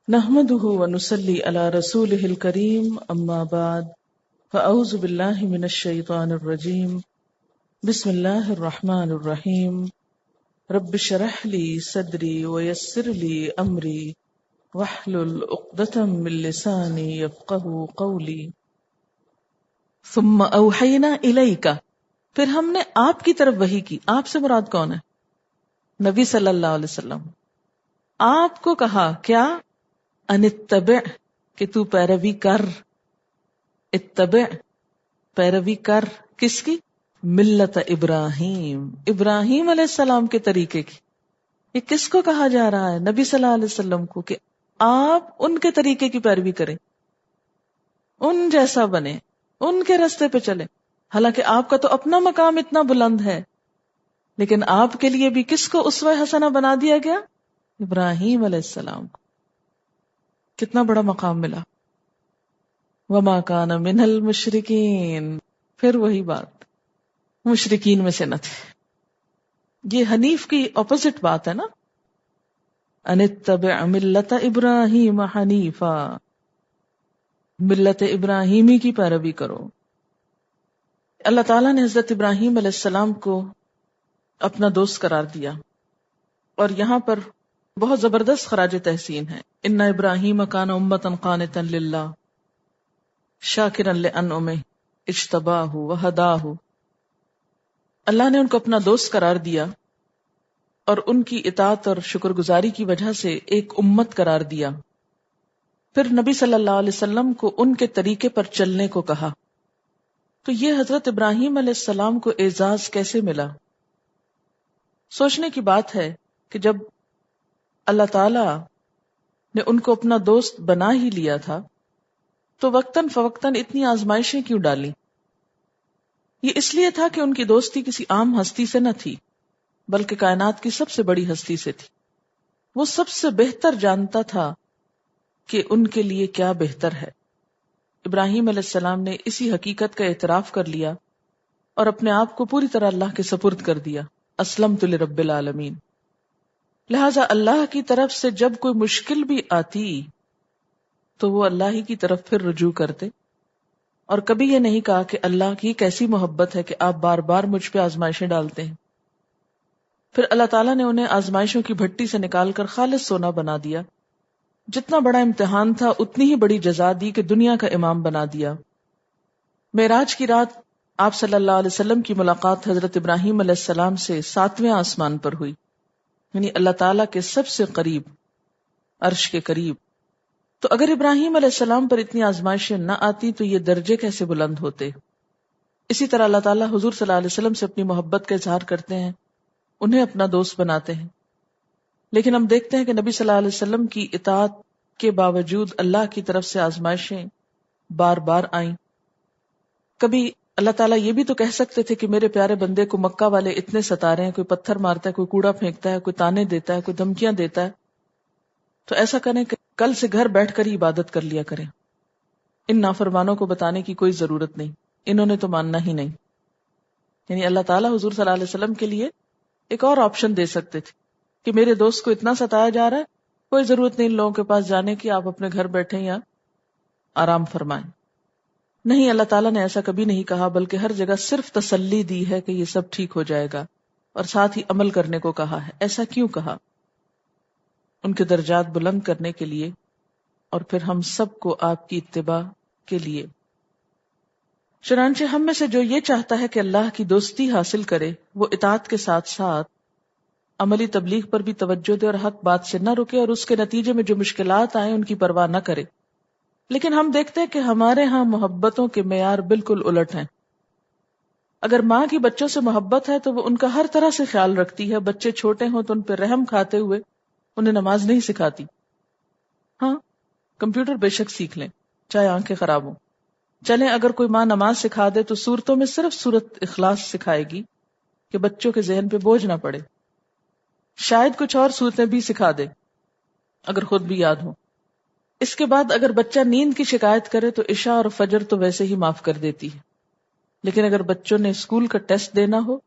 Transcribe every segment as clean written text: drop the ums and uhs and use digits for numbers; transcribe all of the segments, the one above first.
نحمده ونصلي على رسوله الكريم اما بعد فاعوذ بالله من الشيطان الرجيم بسم الله الرحمن الرحيم رب اشرح لي صدري ويسر لي امري واحلل عقدة من لساني يفقهوا قولي ثم اوحينا اليك، پھر ہم نے آپ کی طرف وحی کی. آپ سے مراد کون ہے؟ نبی صلی اللہ علیہ وسلم. آپ کو کہا کیا؟ ان اتبع، کہ تو پیروی کر. اتبع، پیروی کر کس کی؟ ملت ابراہیم، ابراہیم علیہ السلام کے طریقے کی. یہ کس کو کہا جا رہا ہے؟ نبی صلی اللہ علیہ وسلم کو، کہ آپ ان کے طریقے کی پیروی کریں، ان جیسا بنے، ان کے راستے پہ چلیں. حالانکہ آپ کا تو اپنا مقام اتنا بلند ہے، لیکن آپ کے لیے بھی کس کو اسوہ حسنہ بنا دیا گیا؟ ابراہیم علیہ السلام کو. کتنا بڑا مقام ملا. وما کان من المشرکین، پھر وہی بات، مشرکین میں سے نہ تھے. یہ حنیف کی اپوزٹ بات ہے نا. ان اتبع ملت ابراہیم حنیفا، ملت ابراہیمی کی پیروی کرو. اللہ تعالیٰ نے حضرت ابراہیم علیہ السلام کو اپنا دوست قرار دیا، اور یہاں پر بہت زبردست خراج تحسین ہے. ان ابراہیم کان امۃ قانتا للہ شاکرا لانعمہ اجتباہ وہداہ. اللہ نے ان کو اپنا دوست قرار دیا اور ان کی اطاعت اور شکر گزاری کی وجہ سے ایک امت قرار دیا. پھر نبی صلی اللہ علیہ وسلم کو ان کے طریقے پر چلنے کو کہا. تو یہ حضرت ابراہیم علیہ السلام کو اعزاز کیسے ملا؟ سوچنے کی بات ہے کہ جب اللہ تعالی نے ان کو اپنا دوست بنا ہی لیا تھا تو وقتاً فوقتاً اتنی آزمائشیں کیوں ڈالی؟ یہ اس لیے تھا کہ ان کی دوستی کسی عام ہستی سے نہ تھی، بلکہ کائنات کی سب سے بڑی ہستی سے تھی. وہ سب سے بہتر جانتا تھا کہ ان کے لیے کیا بہتر ہے. ابراہیم علیہ السلام نے اسی حقیقت کا اعتراف کر لیا اور اپنے آپ کو پوری طرح اللہ کے سپرد کر دیا. اسلمت لرب العالمین. لہذا اللہ کی طرف سے جب کوئی مشکل بھی آتی تو وہ اللہ ہی کی طرف پھر رجوع کرتے، اور کبھی یہ نہیں کہا کہ اللہ کی کیسی محبت ہے کہ آپ بار بار مجھ پہ آزمائشیں ڈالتے ہیں. پھر اللہ تعالیٰ نے انہیں آزمائشوں کی بھٹی سے نکال کر خالص سونا بنا دیا. جتنا بڑا امتحان تھا اتنی ہی بڑی جزا دی کہ دنیا کا امام بنا دیا. معراج کی رات آپ صلی اللہ علیہ وسلم کی ملاقات حضرت ابراہیم علیہ السلام سے 7ویں آسمان پر ہوئی، یعنی اللہ تعالیٰ کے سب سے قریب، عرش کے قریب. تو اگر ابراہیم علیہ السلام پر اتنی آزمائشیں نہ آتی تو یہ درجے کیسے بلند ہوتے؟ اسی طرح اللہ تعالیٰ حضور صلی اللہ علیہ وسلم سے اپنی محبت کا اظہار کرتے ہیں، انہیں اپنا دوست بناتے ہیں. لیکن ہم دیکھتے ہیں کہ نبی صلی اللہ علیہ وسلم کی اطاعت کے باوجود اللہ کی طرف سے آزمائشیں بار بار آئیں. کبھی اللہ تعالیٰ یہ بھی تو کہہ سکتے تھے کہ میرے پیارے بندے کو مکہ والے اتنے ستا رہے ہیں، کوئی پتھر مارتا ہے، کوئی کوڑا پھینکتا ہے، کوئی تانے دیتا ہے، کوئی دھمکیاں دیتا ہے، تو ایسا کریں کہ کل سے گھر بیٹھ کر ہی عبادت کر لیا کریں. ان نافرمانوں کو بتانے کی کوئی ضرورت نہیں، انہوں نے تو ماننا ہی نہیں. یعنی اللہ تعالیٰ حضور صلی اللہ علیہ وسلم کے لیے ایک اور آپشن دے سکتے تھے کہ میرے دوست کو اتنا ستایا جا رہا ہے، کوئی ضرورت نہیں ان لوگوں کے پاس جانے کی، آپ اپنے گھر بیٹھیں یا آرام فرمائیں. نہیں، اللہ تعالیٰ نے ایسا کبھی نہیں کہا، بلکہ ہر جگہ صرف تسلی دی ہے کہ یہ سب ٹھیک ہو جائے گا، اور ساتھ ہی عمل کرنے کو کہا ہے. ایسا کیوں کہا؟ ان کے درجات بلند کرنے کے لیے، اور پھر ہم سب کو آپ کی اتباع کے لیے. چنانچہ ہم میں سے جو یہ چاہتا ہے کہ اللہ کی دوستی حاصل کرے، وہ اطاعت کے ساتھ ساتھ عملی تبلیغ پر بھی توجہ دے اور حق بات سے نہ رکے، اور اس کے نتیجے میں جو مشکلات آئیں ان کی پرواہ نہ کرے. لیکن ہم دیکھتے ہیں کہ ہمارے ہاں محبتوں کے معیار بالکل الٹ ہیں. اگر ماں کی بچوں سے محبت ہے تو وہ ان کا ہر طرح سے خیال رکھتی ہے. بچے چھوٹے ہوں تو ان پہ رحم کھاتے ہوئے انہیں نماز نہیں سکھاتی. ہاں، کمپیوٹر بے شک سیکھ لیں، چاہے آنکھیں خراب ہوں. چلیں اگر کوئی ماں نماز سکھا دے تو صورتوں میں صرف سورت اخلاص سکھائے گی کہ بچوں کے ذہن پہ بوجھ نہ پڑے. شاید کچھ اور صورتیں بھی سکھا دے اگر خود بھی یاد ہو. اس کے بعد اگر بچہ نیند کی شکایت کرے تو عشاء اور فجر تو ویسے ہی معاف کر دیتی ہے. لیکن اگر بچوں نے اسکول کا ٹیسٹ دینا ہو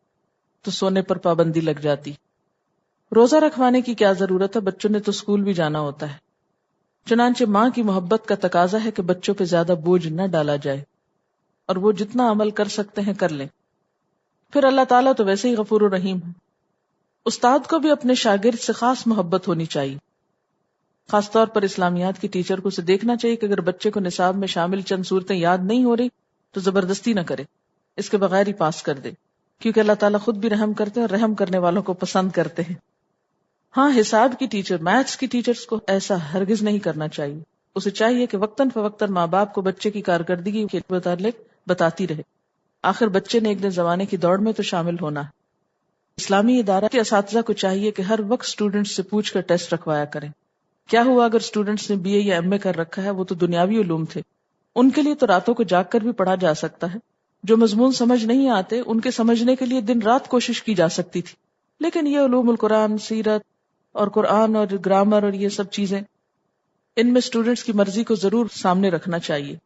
تو سونے پر پابندی لگ جاتی. روزہ رکھوانے کی کیا ضرورت ہے، بچوں نے تو اسکول بھی جانا ہوتا ہے. چنانچہ ماں کی محبت کا تقاضا ہے کہ بچوں پہ زیادہ بوجھ نہ ڈالا جائے اور وہ جتنا عمل کر سکتے ہیں کر لیں. پھر اللہ تعالیٰ تو ویسے ہی غفور الرحیم ہے. استاد کو بھی اپنے شاگرد سے خاص محبت ہونی چاہیے. خاص طور پر اسلامیات کی ٹیچر کو اسے دیکھنا چاہیے کہ اگر بچے کو نصاب میں شامل چند صورتیں یاد نہیں ہو رہی تو زبردستی نہ کرے، اس کے بغیر ہی پاس کر دے، کیونکہ اللہ تعالیٰ خود بھی رحم کرتے ہیں اور رحم کرنے والوں کو پسند کرتے ہیں. ہاں، حساب کی ٹیچر، میتھس کی ٹیچرز کو ایسا ہرگز نہیں کرنا چاہیے. اسے چاہیے کہ وقتاً فوقتاً ماں باپ کو بچے کی کارکردگی کے متعلق بتاتی رہے. آخر بچے نے ایک دن زمانے کی دوڑ میں تو شامل ہونا ہے. اسلامی ادارہ کے اساتذہ کو چاہیے کہ ہر وقت اسٹوڈنٹس سے پوچھ کر ٹیسٹ رکھوایا کریں. کیا ہوا اگر اسٹوڈنٹس نے BA یا MA کر رکھا ہے، وہ تو دنیاوی علوم تھے، ان کے لیے تو راتوں کو جاگ کر بھی پڑھا جا سکتا ہے. جو مضمون سمجھ نہیں آتے ان کے سمجھنے کے لیے دن رات کوشش کی جا سکتی تھی. لیکن یہ علوم القرآن، سیرت اور قرآن اور گرامر اور یہ سب چیزیں، ان میں اسٹوڈنٹس کی مرضی کو ضرور سامنے رکھنا چاہیے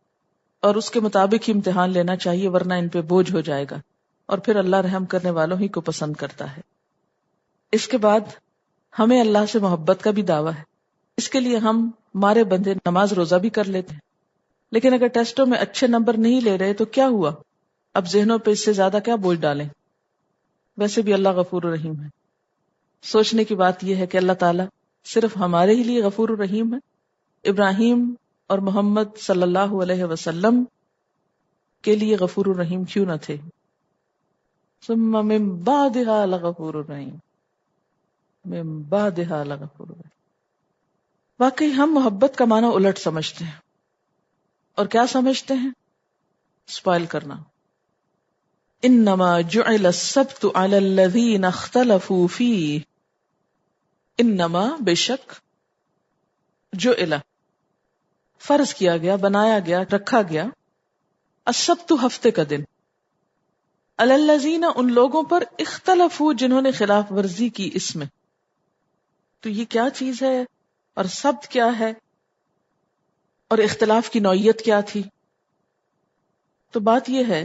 اور اس کے مطابق ہی امتحان لینا چاہیے، ورنہ ان پہ بوجھ ہو جائے گا اور پھر اللہ رحم کرنے والوں ہی کو پسند کرتا ہے. اس کے بعد ہمیں اللہ سے محبت کا بھی دعویٰ ہے. اس کے لیے ہم مارے بندھے نماز روزہ بھی کر لیتے ہیں، لیکن اگر ٹیسٹوں میں اچھے نمبر نہیں لے رہے تو کیا ہوا؟ اب ذہنوں پہ اس سے زیادہ کیا بوجھ ڈالیں؟ ویسے بھی اللہ غفور الرحیم ہے. سوچنے کی بات یہ ہے کہ اللہ تعالیٰ صرف ہمارے ہی لیے غفور الرحیم ہے. ابراہیم اور محمد صلی اللہ علیہ وسلم کے لیے غفور الرحیم کیوں نہ تھے؟ ثم من بعدها لغفور الرحیم، من بعدها لغفور الرحیم. واقعی ہم محبت کا معنی الٹ سمجھتے ہیں. اور کیا سمجھتے ہیں؟ سپائل کرنا. انما جعل السبت على الذين اختلفوا فيه، انما بے شک، جعل فرض کیا گیا، بنایا گیا، رکھا گیا، السبت ہفتے کا دن، علی الذین ان لوگوں پر، اختلفوا جنہوں نے خلاف ورزی کی اس میں. تو یہ کیا چیز ہے اور سبت کیا ہے اور اختلاف کی نوعیت کیا تھی؟ تو بات یہ ہے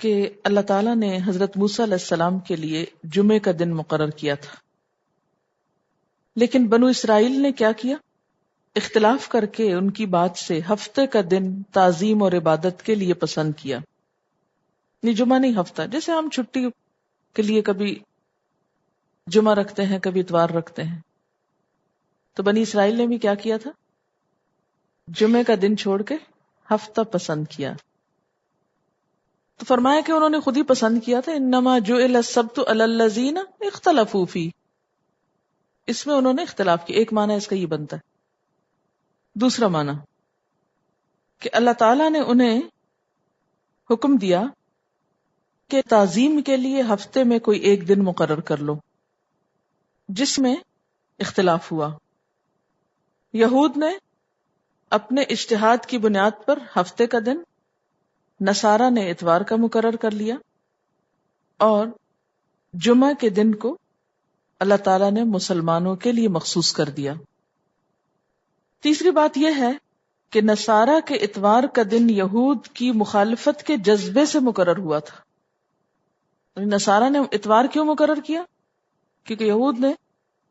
کہ اللہ تعالیٰ نے حضرت موسیٰ علیہ السلام کے لیے جمعے کا دن مقرر کیا تھا، لیکن بنو اسرائیل نے کیا کیا؟ اختلاف کر کے ان کی بات سے ہفتے کا دن تعظیم اور عبادت کے لیے پسند کیا. نہیں، جمعہ نہیں، ہفتہ. جیسے ہم چھٹی کے لیے کبھی جمعہ رکھتے ہیں، کبھی اتوار رکھتے ہیں، تو بنی اسرائیل نے بھی کیا کیا تھا؟ جمعے کا دن چھوڑ کے ہفتہ پسند کیا. تو فرمایا کہ انہوں نے خود ہی پسند کیا تھا. انما جعل السبت علی الذین اختلفوا فیہ، اس میں انہوں نے اختلاف کیا. ایک معنی اس کا یہ بنتا ہے. دوسرا معنی کہ اللہ تعالیٰ نے انہیں حکم دیا کہ تعظیم کے لیے ہفتے میں کوئی ایک دن مقرر کر لو، جس میں اختلاف ہوا. یہود نے اپنے اجتہاد کی بنیاد پر ہفتے کا دن، نصارہ نے اتوار کا مقرر کر لیا، اور جمعہ کے دن کو اللہ تعالیٰ نے مسلمانوں کے لیے مخصوص کر دیا. تیسری بات یہ ہے کہ نصارہ کے اتوار کا دن یہود کی مخالفت کے جذبے سے مقرر ہوا تھا. نصارہ نے اتوار کیوں مقرر کیا؟ کیونکہ یہود نے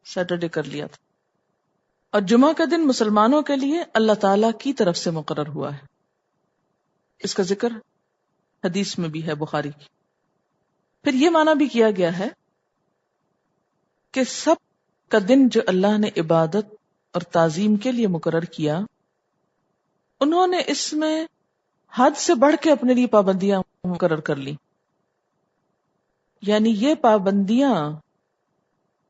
سیٹرڈے کر لیا تھا. اور جمعہ کا دن مسلمانوں کے لیے اللہ تعالیٰ کی طرف سے مقرر ہوا ہے. اس کا ذکر حدیث میں بھی ہے بخاری کی. پھر یہ معنی بھی کیا گیا ہے کہ سب کا دن جو اللہ نے عبادت اور تعظیم کے لیے مقرر کیا، انہوں نے اس میں حد سے بڑھ کے اپنے لیے پابندیاں مقرر کر لی. یعنی یہ پابندیاں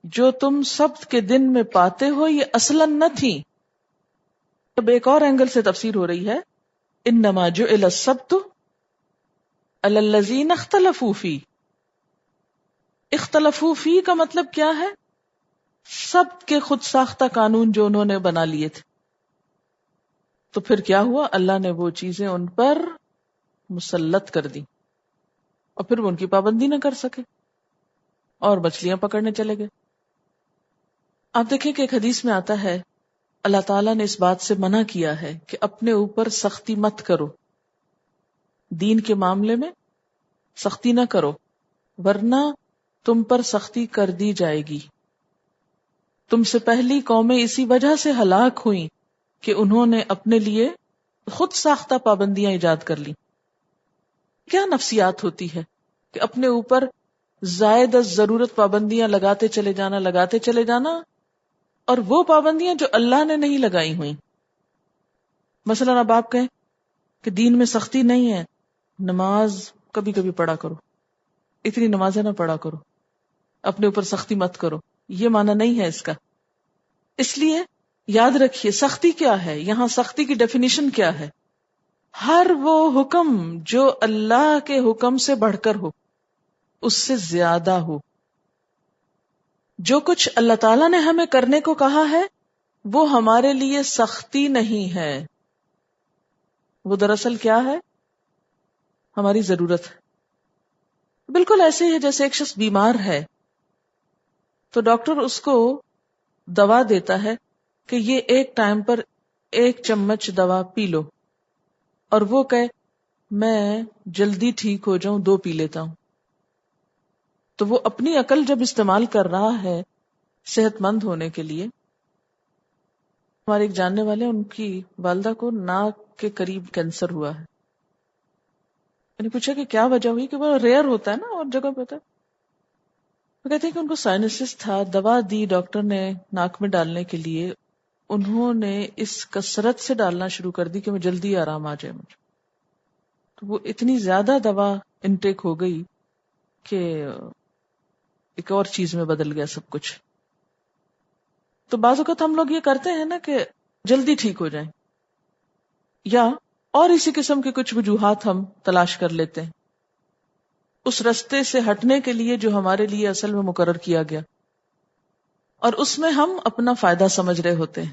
جو تم سبت کے دن میں پاتے ہو یہ اصلاً نہ تھی. اب ایک اور اینگل سے تفسیر ہو رہی ہے. انما جعل السبت علی الذین اختلفوا فیہ. اختلفوا فیہ کا مطلب کیا ہے؟ سبت کے خود ساختہ قانون جو انہوں نے بنا لیے تھے. تو پھر کیا ہوا؟ اللہ نے وہ چیزیں ان پر مسلط کر دی اور پھر وہ ان کی پابندی نہ کر سکے اور مچھلیاں پکڑنے چلے گئے. آپ دیکھیں کہ ایک حدیث میں آتا ہے اللہ تعالیٰ نے اس بات سے منع کیا ہے کہ اپنے اوپر سختی مت کرو، دین کے معاملے میں سختی نہ کرو، ورنہ تم پر سختی کر دی جائے گی. تم سے پہلی قومیں اسی وجہ سے ہلاک ہوئیں کہ انہوں نے اپنے لیے خود ساختہ پابندیاں ایجاد کر لی. کیا نفسیات ہوتی ہے کہ اپنے اوپر زائد از ضرورت پابندیاں لگاتے چلے جانا اور وہ پابندیاں جو اللہ نے نہیں لگائی ہوئی. مثلا اب آپ کہیں کہ دین میں سختی نہیں ہے، نماز کبھی کبھی پڑھا کرو، اتنی نمازیں نہ پڑھا کرو، اپنے اوپر سختی مت کرو، یہ معنی نہیں ہے اس کا. اس لیے یاد رکھیے سختی کیا ہے، یہاں سختی کی ڈیفینیشن کیا ہے. ہر وہ حکم جو اللہ کے حکم سے بڑھ کر ہو، اس سے زیادہ ہو. جو کچھ اللہ تعالیٰ نے ہمیں کرنے کو کہا ہے وہ ہمارے لیے سختی نہیں ہے، وہ دراصل کیا ہے، ہماری ضرورت ہے. بالکل ایسے ہی ہے جیسے ایک شخص بیمار ہے تو ڈاکٹر اس کو دوا دیتا ہے کہ یہ ایک ٹائم پر 1 چمچ دوا پی لو، اور وہ کہے میں جلدی ٹھیک ہو جاؤں 2 پی لیتا ہوں. تو وہ اپنی عقل جب استعمال کر رہا ہے صحت مند ہونے کے لیے. ہمارے ایک جاننے والے ان کی والدہ کو ناک کے قریب کینسر ہوا ہے. میں نے پوچھا کہ کیا وجہ ہوئی، کہ وہ ریئر ہوتا ہے نا اور جگہ پہ ہوتا ہے. وہ کہتے ہیں کہ ان کو سائنسس تھا، دوا دی ڈاکٹر نے ناک میں ڈالنے کے لیے، انہوں نے اس کثرت سے ڈالنا شروع کر دی کہ میں جلدی آرام آ جائے مجھے. تو وہ اتنی زیادہ دوا انٹیک ہو گئی کہ ایک اور چیز میں بدل گیا سب کچھ. تو بعض اوقات ہم لوگ یہ کرتے ہیں نا کہ جلدی ٹھیک ہو جائیں، یا اور اسی قسم کے کچھ وجوہات ہم تلاش کر لیتے ہیں اس رستے سے ہٹنے کے لیے جو ہمارے لیے اصل میں مقرر کیا گیا، اور اس میں ہم اپنا فائدہ سمجھ رہے ہوتے ہیں.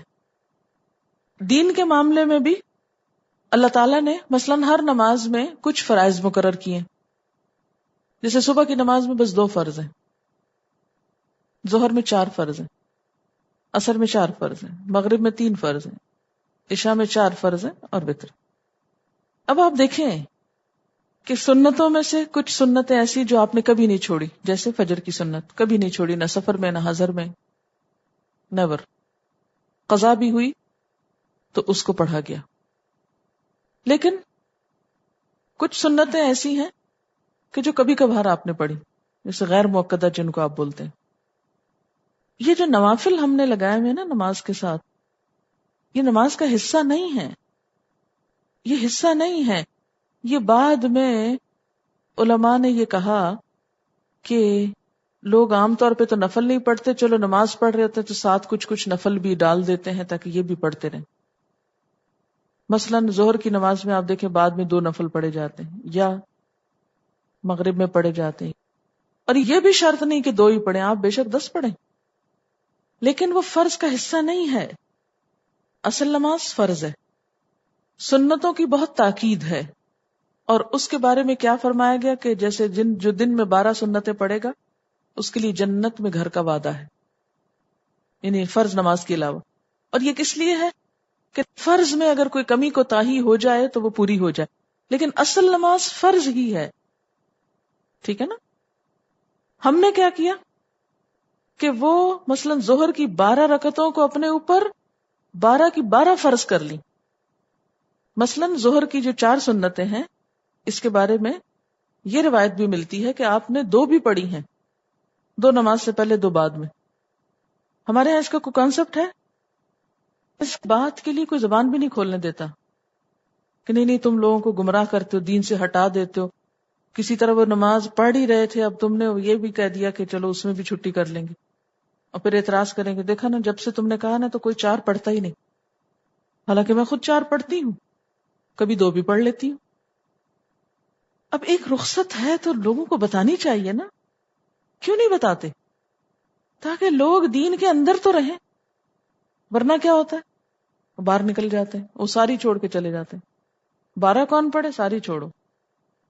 دین کے معاملے میں بھی اللہ تعالیٰ نے مثلا ہر نماز میں کچھ فرائض مقرر کیے. جیسے صبح کی نماز میں بس 2 فرض ہیں، ظہر میں 4 فرض ہیں، عصر میں 4 فرض ہیں، مغرب میں 3 فرض ہیں، عشاء میں 4 فرض ہیں اور وتر. اب آپ دیکھیں کہ سنتوں میں سے کچھ سنتیں ایسی جو آپ نے کبھی نہیں چھوڑی، جیسے فجر کی سنت کبھی نہیں چھوڑی، نہ سفر میں نہ حضر میں، نیور. قضا بھی ہوئی تو اس کو پڑھا گیا. لیکن کچھ سنتیں ایسی ہیں کہ جو کبھی کبھار آپ نے پڑھی، جیسے غیر مؤکدہ جن کو آپ بولتے ہیں. یہ جو نوافل ہم نے لگائے ہوئے نا نماز کے ساتھ، یہ نماز کا حصہ نہیں ہے، یہ حصہ نہیں ہے. یہ بعد میں علماء نے یہ کہا کہ لوگ عام طور پہ تو نفل نہیں پڑھتے، چلو نماز پڑھ رہے ہوتے تو ساتھ کچھ نفل بھی ڈال دیتے ہیں تاکہ یہ بھی پڑھتے رہیں. مثلا ظہر کی نماز میں آپ دیکھیں بعد میں 2 نفل پڑھے جاتے ہیں، یا مغرب میں پڑھے جاتے ہیں. اور یہ بھی شرط نہیں کہ 2 ہی پڑھیں، آپ بے شک 10 پڑھیں، لیکن وہ فرض کا حصہ نہیں ہے. اصل نماز فرض ہے. سنتوں کی بہت تاکید ہے، اور اس کے بارے میں کیا فرمایا گیا کہ جیسے جو دن میں 12 سنتیں پڑھے گا اس کے لیے جنت میں گھر کا وعدہ ہے، یعنی فرض نماز کے علاوہ. اور یہ کس لیے ہے کہ فرض میں اگر کوئی کمی کوتاہی ہو جائے تو وہ پوری ہو جائے، لیکن اصل نماز فرض ہی ہے. ٹھیک ہے نا. ہم نے کیا کیا کہ وہ مثلا ظہر کی 12 رکعتوں کو اپنے اوپر 12 کی 12 فرض کر لی. مثلا ظہر کی جو 4 سنتیں ہیں اس کے بارے میں یہ روایت بھی ملتی ہے کہ آپ نے 2 بھی پڑھی ہیں، 2 نماز سے پہلے 2 بعد میں. ہمارے یہاں اس کا کوئی کانسیپٹ ہے، اس بات کے لیے کوئی زبان بھی نہیں کھولنے دیتا کہ نہیں تم لوگوں کو گمراہ کرتے ہو، دین سے ہٹا دیتے ہو. کسی طرح وہ نماز پڑھ ہی رہے تھے، اب تم نے یہ بھی کہہ دیا کہ چلو اس میں بھی چھٹی کر لیں گے، اور پھر اعتراض کریں گے دیکھا نا جب سے تم نے کہا نا تو کوئی 4 پڑھتا ہی نہیں. حالانکہ میں خود 4 پڑھتی ہوں، کبھی 2 بھی پڑھ لیتی ہوں. اب ایک رخصت ہے تو لوگوں کو بتانی چاہیے نا، کیوں نہیں بتاتے؟ تاکہ لوگ دین کے اندر تو رہیں. ورنہ کیا ہوتا ہے، باہر نکل جاتے ہیں، وہ ساری چھوڑ کے چلے جاتے ہیں. 12 کون پڑھے، ساری چھوڑو،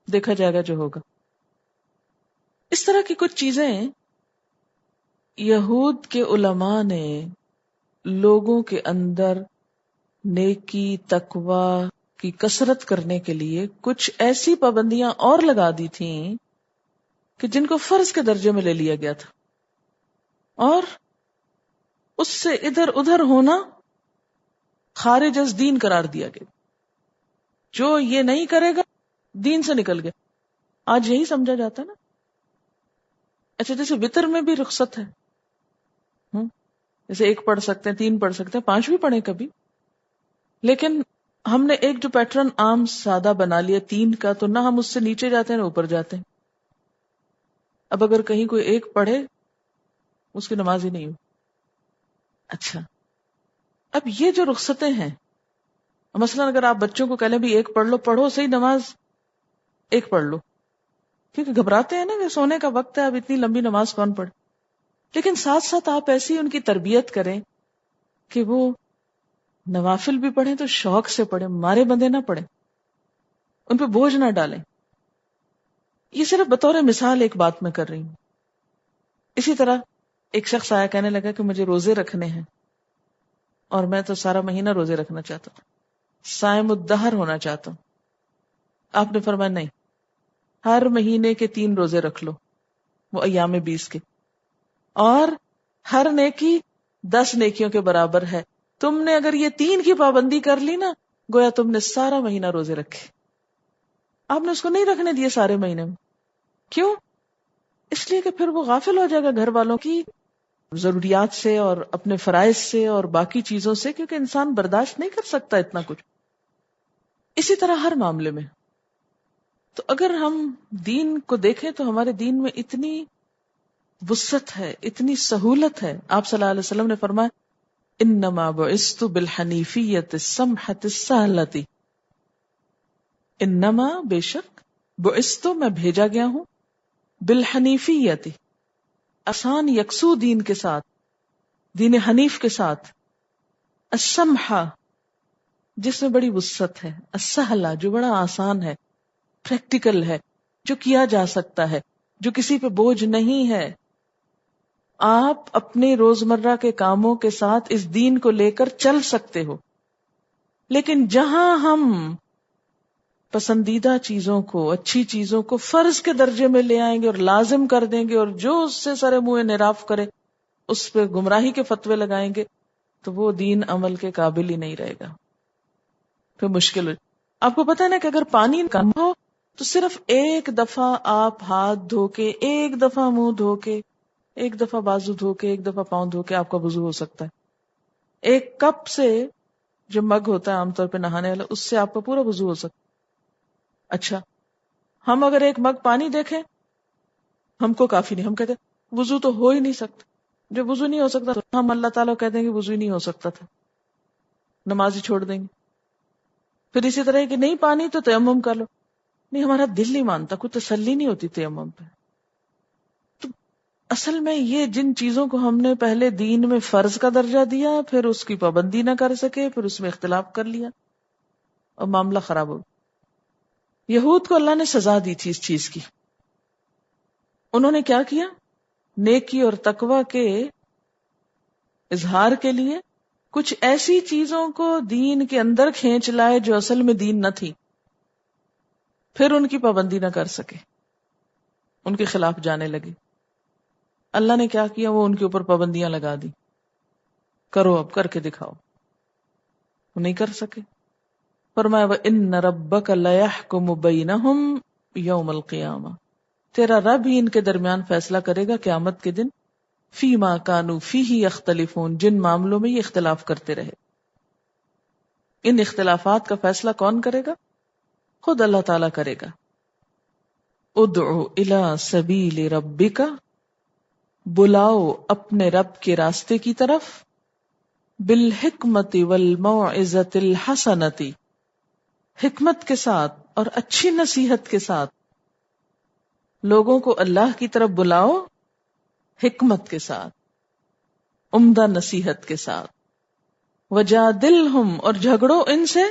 دیکھا جائے گا جو ہوگا. اس طرح کی کچھ چیزیں یہود کے علماء نے لوگوں کے اندر نیکی تقوی کی کثرت کرنے کے لیے کچھ ایسی پابندیاں اور لگا دی تھیں کہ جن کو فرض کے درجے میں لے لیا گیا تھا، اور اس سے ادھر ادھر ہونا خارج از دین قرار دیا گیا. جو یہ نہیں کرے گا دین سے نکل گیا. آج یہی سمجھا جاتا ہے نا. اچھا جیسے وتر میں بھی رخصت ہے، جیسے 1 پڑھ سکتے ہیں، 3 پڑھ سکتے ہیں، 5 بھی پڑھیں کبھی. لیکن ہم نے ایک جو پیٹرن عام سادہ بنا لیا 3 کا، تو نہ ہم اس سے نیچے جاتے ہیں نہ اوپر جاتے ہیں. اب اگر کہیں کوئی 1 پڑھے اس کی نماز ہی نہیں ہو. اچھا اب یہ جو رخصتیں ہیں، مثلا اگر آپ بچوں کو کہہ لیں بھی 1 پڑھ لو، پڑھو صحیح نماز 1 پڑھ لو، کیونکہ گھبراتے ہیں نا کہ سونے کا وقت ہے، اب اتنی لمبی نماز کون پڑھے. لیکن ساتھ ساتھ آپ ایسی ان کی تربیت کریں کہ وہ نوافل بھی پڑھیں تو شوق سے پڑھیں، مارے بندے نہ پڑھیں، ان پہ بوجھ نہ ڈالیں. یہ صرف بطور مثال ایک بات میں کر رہی ہوں. اسی طرح ایک شخص آیا، کہنے لگا کہ مجھے روزے رکھنے ہیں اور میں تو سارا مہینہ روزے رکھنا چاہتا ہوں، صائم الدہر ہونا چاہتا ہوں. آپ نے فرمایا نہیں، ہر مہینے کے 3 روزے رکھ لو، وہ ایام 20 کے، اور ہر نیکی 10 نیکیوں کے برابر ہے. تم نے اگر یہ 3 کی پابندی کر لی نا، گویا تم نے سارا مہینہ روزے رکھے. آپ نے اس کو نہیں رکھنے دیے سارے مہینے میں. کیوں؟ اس لیے کہ پھر وہ غافل ہو جائے گا گھر والوں کی ضروریات سے اور اپنے فرائض سے اور باقی چیزوں سے، کیونکہ انسان برداشت نہیں کر سکتا اتنا کچھ. اسی طرح ہر معاملے میں. تو اگر ہم دین کو دیکھیں تو ہمارے دین میں اتنی وسعت ہے، اتنی سہولت ہے. آپ صلی اللہ علیہ وسلم نے فرمایا انما بعثت بالحنیفیۃ السمحۃ السہلۃ. انما بے شک، بعثت میں بھیجا گیا ہوں، بالحنیفیۃ آسان یکسو دین کے ساتھ، دین حنیف کے ساتھ، السمحہ جس میں بڑی وسعت ہے، السہلہ جو بڑا آسان ہے، پریکٹیکل ہے، جو کیا جا سکتا ہے، جو کسی پہ بوجھ نہیں ہے. آپ اپنے روزمرہ کے کاموں کے ساتھ اس دین کو لے کر چل سکتے ہو. لیکن جہاں ہم پسندیدہ چیزوں کو، اچھی چیزوں کو فرض کے درجے میں لے آئیں گے اور لازم کر دیں گے، اور جو اس سے سرے منہ انحراف کرے اس پہ گمراہی کے فتوے لگائیں گے، تو وہ دین عمل کے قابل ہی نہیں رہے گا. پھر مشکل ہو. آپ کو پتہ ہے نا کہ اگر پانی کم ہو تو صرف 1 دفعہ آپ ہاتھ دھو کے، 1 دفعہ منہ دھو کے، 1 دفعہ بازو دھو کے، 1 دفعہ پاؤں دھو کے آپ کا وضو ہو سکتا ہے. 1 کپ سے، جو مگ ہوتا ہے عام طور پہ نہانے والا، اس سے آپ کا پورا وضو ہو سکتا ہے. اچھا ہم اگر 1 مگ پانی دیکھیں ہم کو کافی نہیں، ہم کہتے ہیں وضو تو ہو ہی نہیں سکتا. جب وضو نہیں ہو سکتا تو ہم اللہ تعالیٰ کو کہتے ہیں کہ وضو ہی نہیں ہو سکتا تھا، نماز ہی چھوڑ دیں گے. پھر اسی طرح کہ نہیں پانی تو تیمم کر لو. نہیں، ہمارا دل نہیں مانتا، کوئی تسلی نہیں ہوتی تیمم پہ. تو اصل میں یہ جن چیزوں کو ہم نے پہلے دین میں فرض کا درجہ دیا، پھر اس کی پابندی نہ کر سکے، پھر اس میں اختلاف کر لیا اور معاملہ خراب ہو. یہود کو اللہ نے سزا دی تھی اس چیز کی. انہوں نے کیا کیا؟ نیکی اور تقوی کے اظہار کے لیے کچھ ایسی چیزوں کو دین کے اندر کھینچ لائے جو اصل میں دین نہ تھی، پھر ان کی پابندی نہ کر سکے، ان کے خلاف جانے لگے. اللہ نے کیا کیا؟ وہ ان کے اوپر پابندیاں لگا دی، کرو، اب کر کے دکھاؤ. وہ نہیں کر سکے. فرمایا وَإِنَّ رَبَّكَ لَيَحْكُمُ بَيْنَهُمْ يَوْمَ الْقِيَامَةِ. تیرا رب ہی ان کے درمیان فیصلہ کرے گا قیامت کے دن. فِيمَا كَانُوا فِيهِ يَخْتَلِفُونَ، جن معاملوں میں یہ اختلاف کرتے رہے. ان اختلافات کا فیصلہ کون کرے گا؟ خود اللہ تعالیٰ کرے گا. ادعو الی سبیل ربک، بلاؤ اپنے رب کے راستے کی طرف، بالحکمت والموعظۃ الحسنۃ، حکمت کے ساتھ اور اچھی نصیحت کے ساتھ. لوگوں کو اللہ کی طرف بلاؤ حکمت کے ساتھ، عمدہ نصیحت کے ساتھ. وجادلہم، اور جھگڑو ان سے،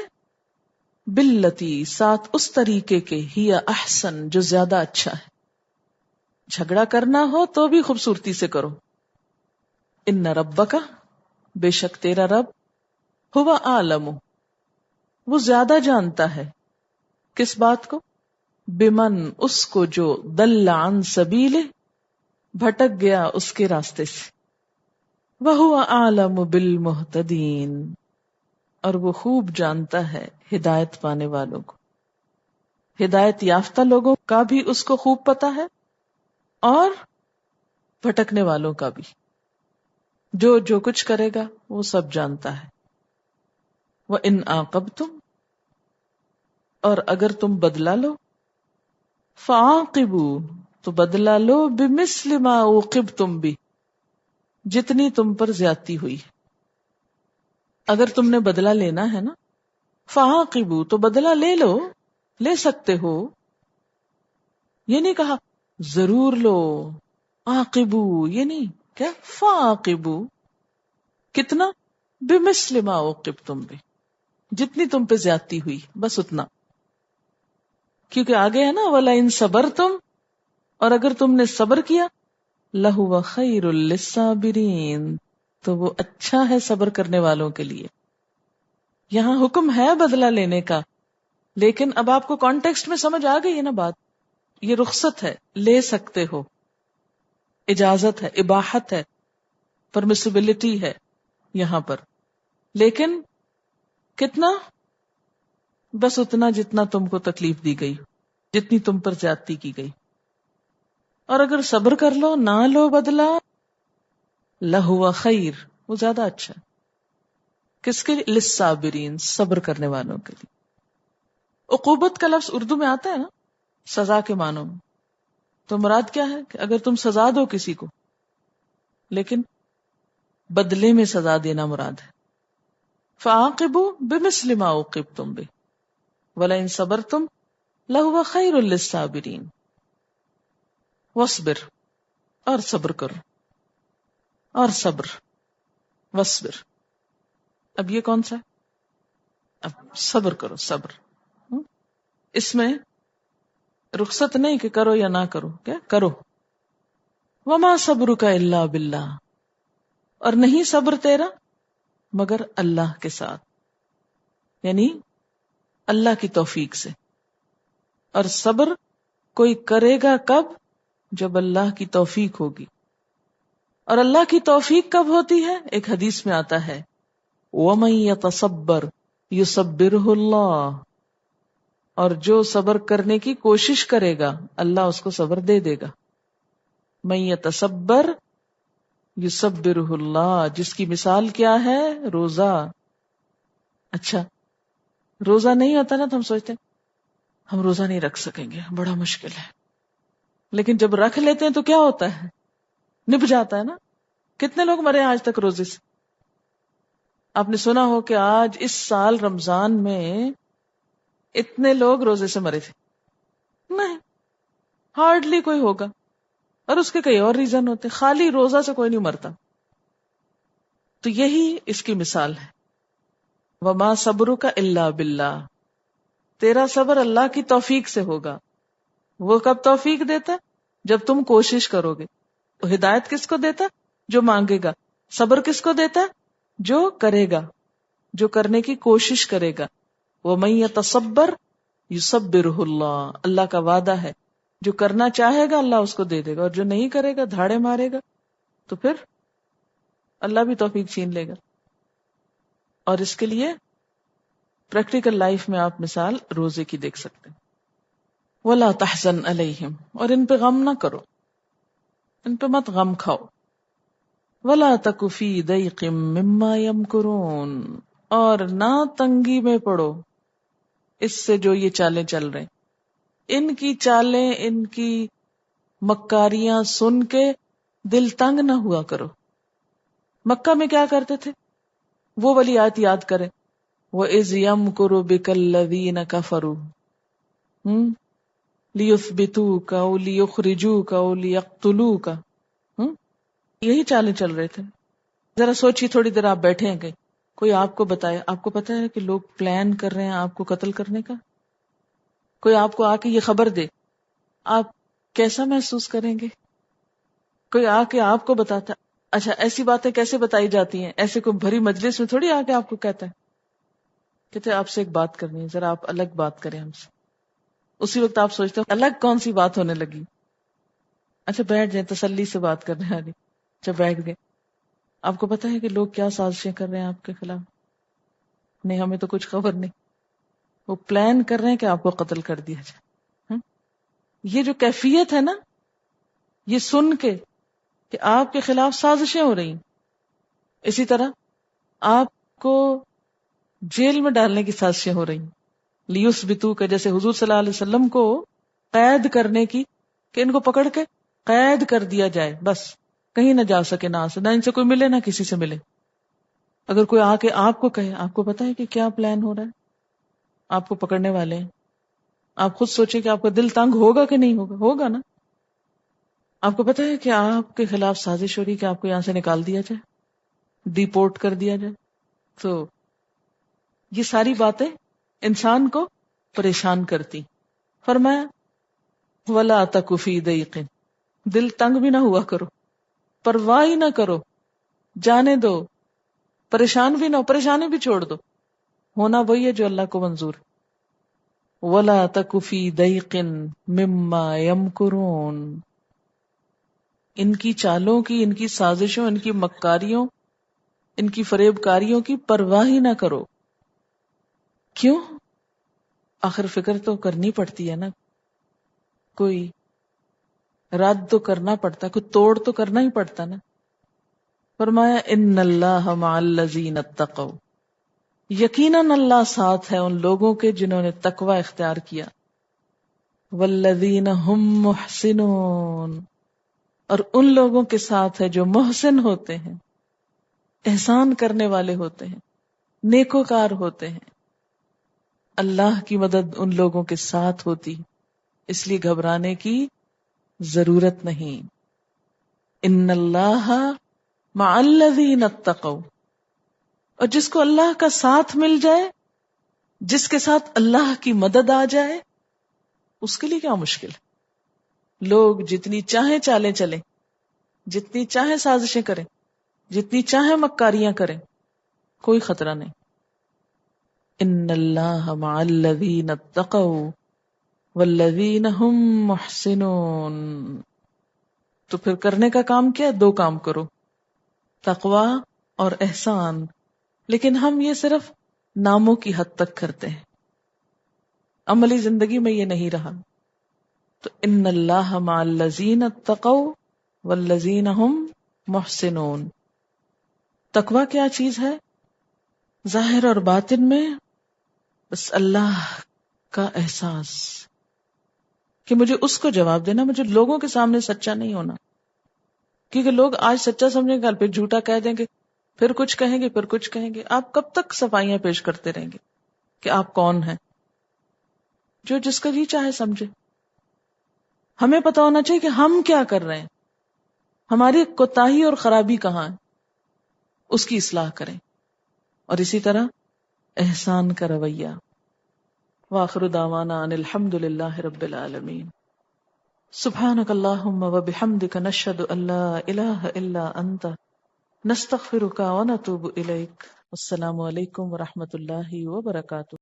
باللتی، ساتھ اس طریقے کے، ہی احسن، جو زیادہ اچھا ہے. جھگڑا کرنا ہو تو بھی خوبصورتی سے کرو. ان ربک، بے شک تیرا رب، ہوا عالم، وہ زیادہ جانتا ہے. کس بات کو؟ بمن، اس کو جو دل عن سبیلہ، بھٹک گیا اس کے راستے سے. وہو عالم بالمہتدین، اور وہ خوب جانتا ہے ہدایت پانے والوں کو. ہدایت یافتہ لوگوں کا بھی اس کو خوب پتا ہے اور بھٹکنے والوں کا بھی. جو کچھ کرے گا وہ سب جانتا ہے. وَإِنْ عَاقَبْتُمْ، اور اگر تم بدلہ لو، فَعَاقِبُوا، تو بدلہ لو بِمِثْلِ مَا عُوقِبْتُمْ بِهِ، جتنی تم پر زیادتی ہوئی. اگر تم نے بدلہ لینا ہے نا، فَعَاقِبُوا، تو بدلہ لے لو، لے سکتے ہو. یہ نہیں کہا ضرور لو، عاقبوا یہ نہیں، کیا فَعَاقِبُوا، کتنا، بِمِثْلِ مَا عُوقِبْتُمْ بِهِ، جتنی تم پہ زیادتی ہوئی بس اتنا. کیونکہ آگے ہے نا وَلَئِن صَبَرْتُمْ، اور اگر تم نے صبر کیا، لَهُوَ خَيْرٌ لِلصَّابِرِينَ، تو وہ اچھا ہے صبر کرنے والوں کے لیے. یہاں حکم ہے بدلہ لینے کا، لیکن اب آپ کو کانٹیکسٹ میں سمجھ آ گئی ہے نا بات. یہ رخصت ہے، لے سکتے ہو، اجازت ہے، اباحت ہے، پرمیسیبلٹی ہے یہاں پر. لیکن کتنا، بس اتنا جتنا تم کو تکلیف دی گئی، جتنی تم پر زیادتی کی گئی. اور اگر صبر کر لو، نہ لو بدلہ، لہو خیر، وہ زیادہ اچھا ہے. کس کے لیے؟ للصابرین، صبر کرنے والوں کے لیے. عقوبت کا لفظ اردو میں آتا ہے نا سزا کے معنوں میں، تو مراد کیا ہے کہ اگر تم سزا دو کسی کو، لیکن بدلے میں سزا دینا مراد ہے. فَعَاقِبُوا بِمِثْلِ مَا عُوقِبْتُمْ بِهِ وَلَئِن صَبَرْتُمْ لَهُوَ خَيْرٌ لِلصَّابِرِينَ. وَاصْبِرْ، اور صبر کرو، اور صبر، وَاصْبِرْ. اب یہ کون سا ہے؟ اب صبر کرو، صبر. اس میں رخصت نہیں کہ کرو یا نہ کرو، کیا کرو. وَمَا صَبْرُكَ إِلَّا بِاللَّهِ، اور نہیں صبر تیرا مگر اللہ کے ساتھ، یعنی اللہ کی توفیق سے. اور صبر کوئی کرے گا کب؟ جب اللہ کی توفیق ہوگی. اور اللہ کی توفیق کب ہوتی ہے؟ ایک حدیث میں آتا ہے وَمَن يَتَصَبَّرْ يُصَبِّرْهُ اللَّهُ، اور جو صبر کرنے کی کوشش کرے گا اللہ اس کو صبر دے دے گا. مَن يَتَصَبَّرْ يُصَبِّرْهُ اللَّهُ، جس کی مثال کیا ہے؟ روزہ. اچھا روزہ نہیں ہوتا نا تو ہم سوچتے ہیں ہم روزہ نہیں رکھ سکیں گے، بڑا مشکل ہے. لیکن جب رکھ لیتے ہیں تو کیا ہوتا ہے؟ نبھ جاتا ہے نا. کتنے لوگ مرے آج تک روزے سے؟ آپ نے سنا ہو کہ آج اس سال رمضان میں اتنے لوگ روزے سے مرے تھے؟ نہیں، ہارڈلی کوئی ہوگا. اور اس کے کئی اور ریزن ہوتے، خالی روزہ سے کوئی نہیں مرتا. تو یہی اس کی مثال ہے. وَمَا صَبْرُكَ إِلَّا بِاللَّهِ، تیرا صبر اللہ کی توفیق سے ہوگا. وہ کب توفیق دیتا ہے؟ جب تم کوشش کرو گے. تو ہدایت کس کو دیتا؟ جو مانگے گا. صبر کس کو دیتا؟ جو کرے گا، جو کرنے کی کوشش کرے گا. وَمَن يَتَصَبَّرْ يُصَبِّرْهُ اللَّهُ، اللہ کا وعدہ ہے جو کرنا چاہے گا اللہ اس کو دے دے گا، اور جو نہیں کرے گا، دھاڑے مارے گا، تو پھر اللہ بھی توفیق چھین لے گا. اور اس کے لیے پریکٹیکل لائف میں آپ مثال روزے کی دیکھ سکتے ہیں. وَلَا تَحْزَنْ عَلَيْهِمْ، اور ان پہ غم نہ کرو، ان پہ مت غم کھاؤ. وَلَا تَكُ فِي ضَيْقٍ مِّمَّا يَمْكُرُونَ، اور نہ تنگی میں پڑو اس سے جو یہ چالیں چل رہے ہیں. ان کی چالیں، ان کی مکاریاں سن کے دل تنگ نہ ہوا کرو. مکہ میں کیا کرتے تھے؟ وہ والی آیت یاد کریں، وَإِذْ يَمْكُرُ بِكَ الَّذِينَ كَفَرُوا لِيُثْبِتُوكَ أَوْ لِيُخْرِجُوكَ أَوْ لِيَقْتُلُوكَ. یہی چالیں چل رہے تھے. ذرا سوچیے، تھوڑی دیر آپ بیٹھے ہیں، کہ کوئی آپ کو بتائے، آپ کو پتا ہے کہ لوگ پلان کر رہے ہیں آپ کو قتل کرنے کا. کوئی آپ کو آ کے یہ خبر دے، آپ کیسا محسوس کریں گے؟ کوئی آ کے آپ کو بتاتا. اچھا ایسی باتیں کیسے بتائی جاتی ہیں؟ ایسے کوئی بھری مجلس میں تھوڑی آ کے آپ کو کہتا ہے، کہتے آپ سے ایک بات کرنی ہے، ذرا آپ الگ بات کریں ہم سے. اسی وقت آپ سوچتے ہیں الگ کون سی بات ہونے لگی. اچھا بیٹھ جائیں، تسلی سے بات کرنے والی. اچھا بیٹھ گئے. آپ کو پتا ہے کہ لوگ کیا سازشیں کر رہے ہیں آپ کے خلاف. نہیں ہمیں تو کچھ خبر نہیں. وہ پلان کر رہے ہیں کہ آپ کو قتل کر دیا جائے. یہ جو کیفیت ہے نا، یہ سن کے کہ آپ کے خلاف سازشیں ہو رہی ہیں، اسی طرح آپ کو جیل میں ڈالنے کی سازشیں ہو رہی ہیں. لیثبتو کا جیسے حضور صلی اللہ علیہ وسلم کو قید کرنے کی، کہ ان کو پکڑ کے قید کر دیا جائے، بس کہیں نہ جا سکے، نہ ان سے کوئی ملے، نہ کسی سے ملے. اگر کوئی آ کے آپ کو کہے، آپ کو پتا ہے کہ کیا پلان ہو رہا ہے، آپ کو پکڑنے والے ہیں، آپ خود سوچیں کہ آپ کا دل تنگ ہوگا کہ نہیں ہوگا؟ ہوگا نا. آپ کو پتا ہے کہ آپ کے خلاف سازش ہو رہی کہ آپ کو یہاں سے نکال دیا جائے، ڈیپورٹ کر دیا جائے. تو یہ ساری باتیں انسان کو پریشان کرتی. فرمایا وَلَا تَكُ فِي ضَيْقٍ، دل تنگ بھی نہ ہوا کرو، پرواہ ہی نہ کرو، جانے دو، پریشان بھی نہ ہو، پریشانی بھی چھوڑ دو، ہونا وہی ہے جو اللہ کو منظور ہے. وَلَا تَكُ فِي ضَيْقٍ مِّمَّا يَمْكُرُونَ، ان کی چالوں کی، ان کی سازشوں، ان کی مکاریوں، ان کی فریب کاریوں کی پرواہ ہی نہ کرو. کیوں؟ آخر فکر تو کرنی پڑتی ہے نا، کوئی رد تو کرنا پڑتا، کوئی توڑ تو کرنا ہی پڑتا نا. فرمایا ان اللہ مع الذین اتقوا، یقیناً اللہ ساتھ ہے ان لوگوں کے جنہوں نے تقوی اختیار کیا. والذین هم محسنون، اور ان لوگوں کے ساتھ ہے جو محسن ہوتے ہیں، احسان کرنے والے ہوتے ہیں، نیکوکار ہوتے ہیں. اللہ کی مدد ان لوگوں کے ساتھ ہوتی، اس لیے گھبرانے کی ضرورت نہیں. ان اللہ مع الذین اتقوا، اور جس کو اللہ کا ساتھ مل جائے، جس کے ساتھ اللہ کی مدد آ جائے، اس کے لیے کیا مشکل ہے؟ لوگ جتنی چاہیں چالیں چلیں، جتنی چاہیں سازشیں کریں، جتنی چاہیں مکاریاں کریں، کوئی خطرہ نہیں. ان اللہ مع الذین اتقوا والذین هم محسنون. تو پھر کرنے کا کام کیا؟ دو کام کرو، تقوی اور احسان. لیکن ہم یہ صرف ناموں کی حد تک کرتے ہیں، عملی زندگی میں یہ نہیں رہا. تو ان اللہ مع الذین اتقوا والذین هم محسنون. تقوی کیا چیز ہے؟ ظاہر اور باطن میں بس اللہ کا احساس کہ مجھے اس کو جواب دینا، مجھے لوگوں کے سامنے سچا نہیں ہونا. کیونکہ لوگ آج سچا سمجھیں گے، کل پھر جھوٹا کہہ دیں گے، پھر کچھ کہیں گے، پھر کچھ کہیں گے. آپ کب تک صفائیاں پیش کرتے رہیں گے کہ آپ کون ہیں؟ جو جس کا جی چاہے سمجھے. ہمیں پتا ہونا چاہیے کہ ہم کیا کر رہے ہیں، ہماری کوتاہی اور خرابی کہاں ہے، اس کی اصلاح کریں. اور اسی طرح احسان کا رویہ. وآخر دعوانا ان الحمد للہ رب العالمین. سبحانک اللہم وبحمدک نشہد ان لا الہ الا انت نستغفرک ونتوب الیک. السلام علیکم ورحمۃ اللہ وبرکاتہ.